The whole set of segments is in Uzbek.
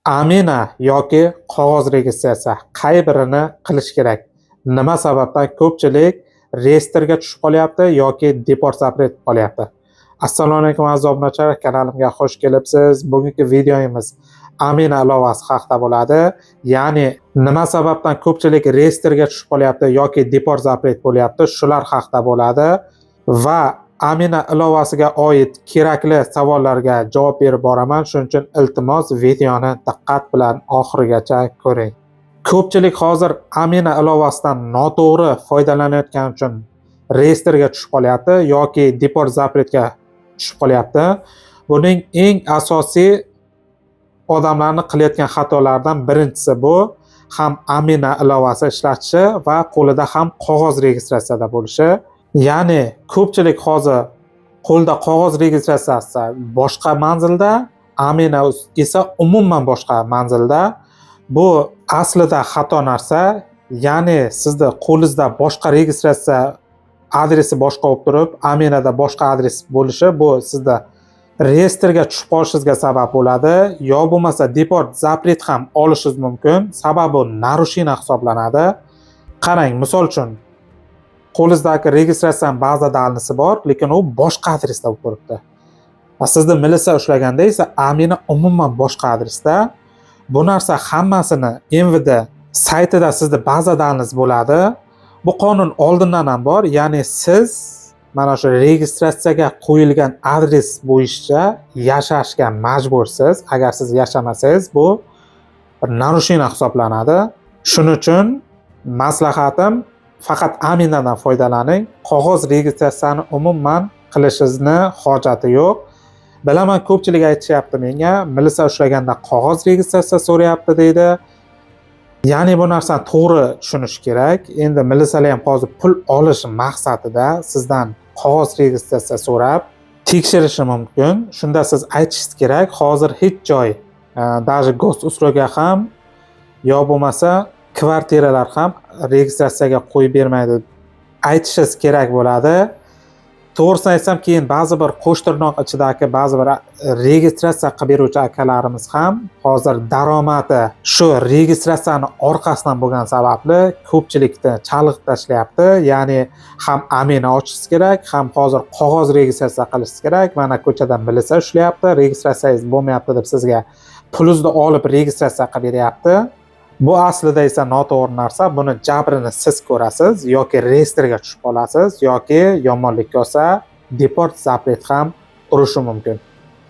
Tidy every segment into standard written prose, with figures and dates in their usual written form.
Amina yoki qog'oz registratsiya qay birini qilish kerak? Nima sababdan ko'pchilik reyestrga tushib qolyapti yoki deport zapret qolyapti? Assalomu alaykum aziz obunachilar, kanalimga xush kelibsiz. Bugungi videomiz Amina ilovasi haqida bo'ladi. Ya'ni nima sababdan ko'pchilik reyestrga tushib qolyapti yoki deport zapret bo'lyapti, shular haqida bo'ladi va Amina ilovasiga oid kerakli savollarga javob berib boraman. Shuning uchun iltimos videoni diqqat bilan oxirigacha ko'ring. Ko'pchilik hozir Amina ilovasidan noto'g'ri foydalanayotgani uchun reyestrga tushib qolyapti yoki deport zapretga tushib qolyapti. Buning eng asosiy odamlarni qilayotgan xatolardan birinchisi bu ham Amina ilovasi ishlatishi va qo'lida ham qog'oz registratsiyada bo'lishi. Ya'ni ko'pchilik hozir qo'lda qog'oz registratsiyasi boshqa manzilda, Amina esa umuman boshqa manzilda. Bu aslida xato narsa. Ya'ni sizni qo'lingizda boshqa registratsiya adresi boshqa bo'lib turib, Aminada boshqa adres bo'lishi bu sizda reyestrga tushib qolishingizga sabab bo'ladi. Yo bo'lmasa deport zapret ham olishingiz mumkin. Sababi narushina hisoblanadi. Qarang, misol uchun qo'lingizdagi registratsiyaning baza danisi bor, lekin u boshqa adresda bo'lib turibdi. Sizni militsiya ushlaganda esa Amina umuman boshqa adresda. Bu narsa hammasini MVD saytida sizning baza daningiz bo'ladi. Bu qonun oldindan ham bor. Ya'ni siz mana shu registratsiyaga qo'yilgan adres bo'yicha yashashga majbursiz. Agar siz yashamasangiz, bu narushina hisoblanadi. Shuning uchun maslahatim faqat Aminadan foydalaning. Qog'oz registratsiyani umuman qilishingizni hojati yo'q. Bilaman, ko'pchilik aytishyapti menga, militsiya ushlaganda qog'oz registratsiya so'rayapti deydi. Ya'ni bu narsani to'g'ri tushunish kerak. Endi militsiyalar ham hozir pul olish maqsadida sizdan qog'oz registratsiya so'rab tekshirishi mumkin. Shunda siz aytishingiz kerak, hozir hech joy, даже gosusluga ham yo bo'lmasa kvartiralar ham registratsiyaga qo'yib bermaydi aytishingiz kerak bo'ladi. To'g'risini aytsam, keyin ba'zi bir qo'shtirnoq ichidagi ba'zi bir registratsiya qilib beruvchi akalarimiz ham hozir daromadi shu registratsiyani orqasidan bo'lgan sababli ko'pchilikni chalg'itib tashlayapti. Ya'ni ham Amina ochishingiz kerak, ham hozir qog'oz registratsiya qilishingiz kerak. Mana ko'chada militsiya ushlayapti, registratsiyangiz bo'lmayapti deb sizga pulingizni olib registratsiya qilib beryapti. Bu aslida esa noto'g'ri narsa. Buni jabrini siz ko'rasiz yoki reyestrga tushib qolasiz yoki yomonlik bo'lsa deport zapret ham urishi mumkin.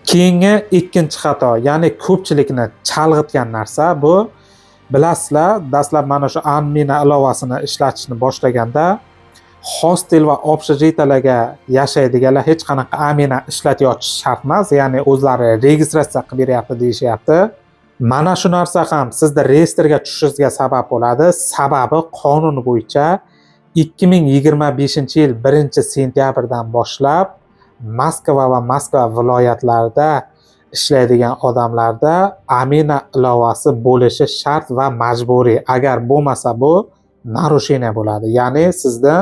Keyingi ikkinchi xato, ya'ni ko'pchilikni chalg'itgan narsa bu, bilasizlar, dastlab mana shu Amina ilovasini ishlatishni boshlaganda hostel va общежитияларga yashaydiganlar hech qanaqa Amina ishlatish shart emas, ya'ni o'zlari registratsiya qilib beryapti deyishyapti. Mana shu narsa ham sizda reyestrga tushishingizga sabab bo'ladi. Sababi qonun bo'yicha 2025-yil 1-sentyabrdan boshlab Moskva va Moskva viloyatlarida ishlaydigan odamlarda Amina ilovasi bo'lishi shart va majburiy. Agar bo'lmasa bu narushina bo'ladi. Ya'ni sizda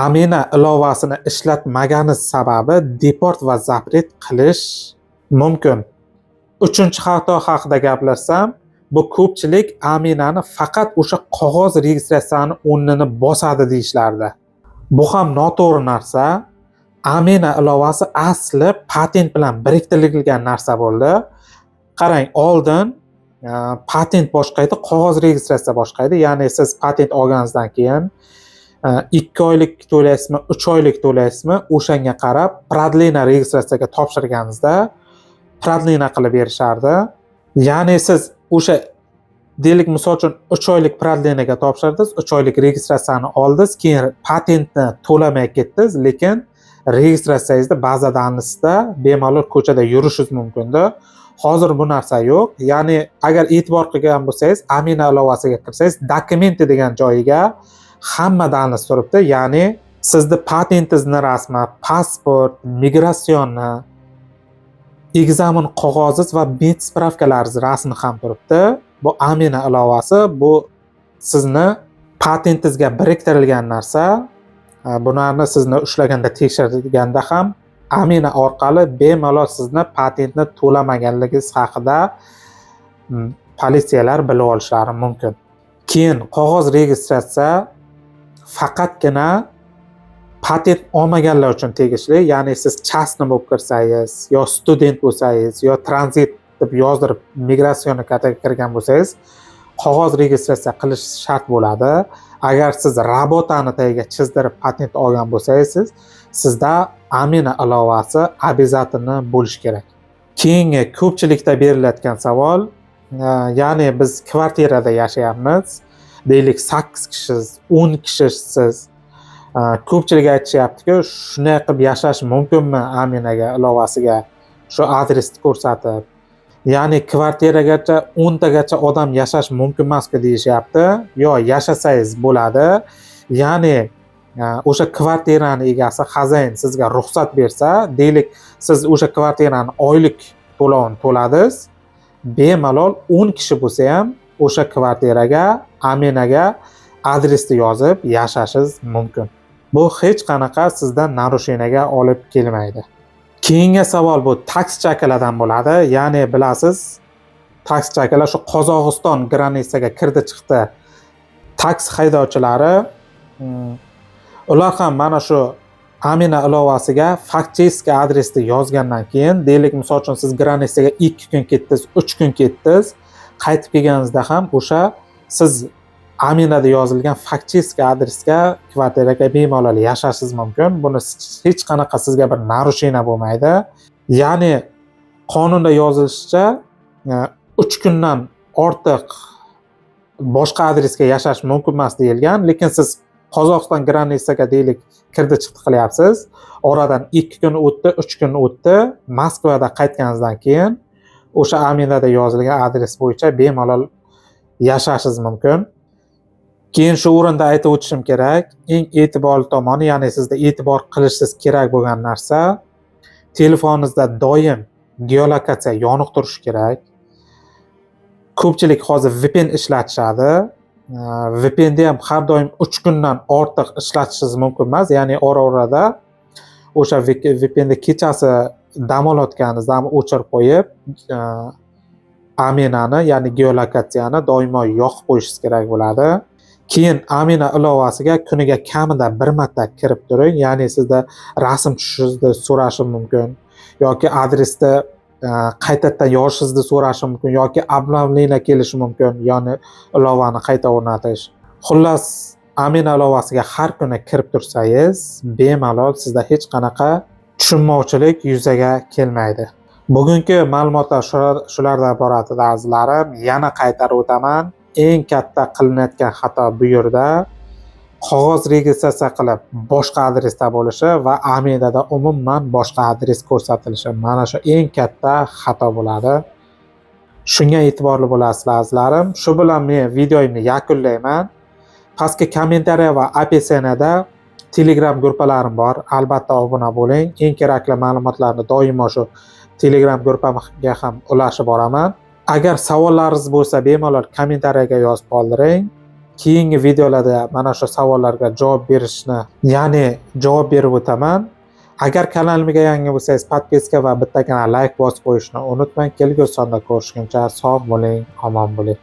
Amina ilovasini ishlatmaganingiz sababi deport va zapret qilish mumkin. Uchinchi xato haqida gaplashsam, bu ko'pchilik Aminani faqat o'sha qog'oz registratsiyani o'rnini bosadi deyishlardi. Bu ham noto'g'ri narsa. Amina ilovasi asli patent bilan biriktirilgan narsa bo'ldi. Qarang, oldin patent boshqa edi, qog'oz registratsiya boshqa edi. Ya'ni siz patent olganingizdan keyin 2 oylik to'laysizmi, 3 oylik to'laysizmi, o'shanga qarab продление registratsiyaga topshirganingizda продление qilib berishardi. Ya'ni siz o'sha deylik, misol uchun 3 oylik продлениеga topshirdingiz, 3 oylik registratsiyani oldingiz, keyin patentni to'lamay ketdingiz, lekin registratsiyangizni baza danisida bemalol ko'chada yurishingiz mumkin-da. Hozir bu narsa yo'q. Ya'ni agar e'tibor qilgan bo'lsangiz, Amina ilovasiga kirsangiz, dokumenti degan joyiga hamma danis turibdi. Ya'ni sizni patentingizni rasmi, pasport, migratsionni, ekzamen qog'ozingiz va med spravkalaringiz rasmi ham turibdi. Bu Amina ilovasi, bu sizni patentingizga biriktirilgan narsa. Bularni sizni ushlaganda tekshirganda ham Amina orqali bemalol sizni patentni to'lamaganligingiz haqida politsiyalar bilib olishlari mumkin. Keyin qog'oz registratsiya faqatgina patent olmaganlar uchun tegishli, ya'ni siz частный bo'lib kirsangiz, yo student bo'lsangiz, yo tranzit deb yozdirib migratsiya katiga kirgan bo'lsangiz, qog'oz registratsiya qilish shart bo'ladi. Agar siz rabotani tagiga chizdirib patent olgan bo'lsangiz, sizda amina ilovasi обязательно bo'lishi kerak. Keyingi ko'pchilikda berilayotgan savol, ya'ni biz kvartirada yashayapmiz, deylik 8 kishisiz, 10 kishisiz. Ko'pchilik aytishyapti-ku, shunday qilib yashash mumkinmi aminaga ilovasiga shu adresni ko'rsatib? Ya'ni kvartiragacha 10 tagacha odam yashash mumkin emas-ku deyishyapti. Yo, yashasangiz bo'ladi. Ya'ni o'sha kvartirani egasi, xo'jayin sizga ruxsat bersa, deylik siz o'sha kvartirani oylik to'lovini to'ladingiz, bemalol 10 kishi bo'lsa ham o'sha kvartiraga, aminaga adresni yozib yashashingiz mumkin. Bu hech qanaqa sizdan narusheniyaga olib kelmaydi. Keyingi savol bu taksi chakalardan bo'ladi. Ya'ni bilasiz, taksi chakalar shu Qozog'iston granitsaga kirdi chiqdi. Taksi haydovchilari ular ham mana shu amina ilovasiga faktiskiy adresni yozgandan keyin, deylik misol uchun siz granitsaga 2 kun ketdingiz, 3 kun ketdingiz, qaytib kelganingizda ham o'sha siz aminada yozilgan faktiskiy adresga kvartiraga bemalol yashashingiz mumkin. Buni hech qanaqa sizga bir narusheniya bo'lmaydi. Ya'ni qonunda yozilishicha 3 kundan ortiq boshqa adresga yashash mumkin emas deyilgan, lekin siz Qozog'iston granitsaga deylik kirdi chiqdi qilyapsiz. Oradan 2 kun o'tdi, 3 kun o'tdi. Moskvada qaytganingizdan keyin o'sha aminada yozilgan adres bo'yicha bemalol yashashingiz mumkin. Keyin shu o'rinda aytib o'tishim kerak, eng e'tiborli tomoni, ya'ni sizda e'tibor qilishingiz kerak bo'lgan narsa, telefoningizda doim geolokatsiya yoniq turishi kerak. Ko'pchilik hozir VPN ishlatishadi. VPNda ham har doim 3 kundan ortiq ishlatishingiz mumkin emas. Ya'ni ora-orada o'sha VPNda kechasi dam olayotganingizda ham o'chirib qo'yib, aminani, ya'ni geolokatsiyani doimo yoqib qo'yishingiz kerak bo'ladi. Keyin amina ilovasiga kuniga kamida 1 marta kirib turing. Ya'ni sizda rasm tushishingizni so'rashi mumkin yoki adresni qaytadan yozishingizni so'rashi mumkin yoki обновление kelishi mumkin, ya'ni ilovani qayta o'rnatish. Xullas, amina ilovasiga har kuni kirib tursangiz, bemalol sizda hech qanaqa tushunmovchilik yuzaga kelmaydi. Bugungi ma'lumotlar shulardan iborat azizlarim. Yana qaytarib o'taman. Eng katta qilinayotgan xato bu yerda qog'oz registratsiya qilib boshqa adresda bo'lishi va aminada umuman boshqa adres ko'rsatilishi. Mana shu eng katta xato bo'ladi. Shunga e'tiborli bo'lasizlar azizlarim. Shu bilan men videoimni yakunlayman. Pastki kommentariya va opisiyanada Telegram gruppalarim bor. Albatta obuna bo'ling. Eng kerakli ma'lumotlarni doimo shu Telegram gruppamga ham ulashib boraman. Agar savollaringiz bo'lsa, bemalol kommentariyaga yozib qoldiring. Keyingi videolarda mana shu savollarga javob berishni, ya'ni javob berib o'taman. Agar kanalimga yangi bo'lsangiz, podpiska va bittagina like bosib qo'yishni unutmang. Kelgusi sonda ko'rishguncha sog' bo'ling, omon bo'ling.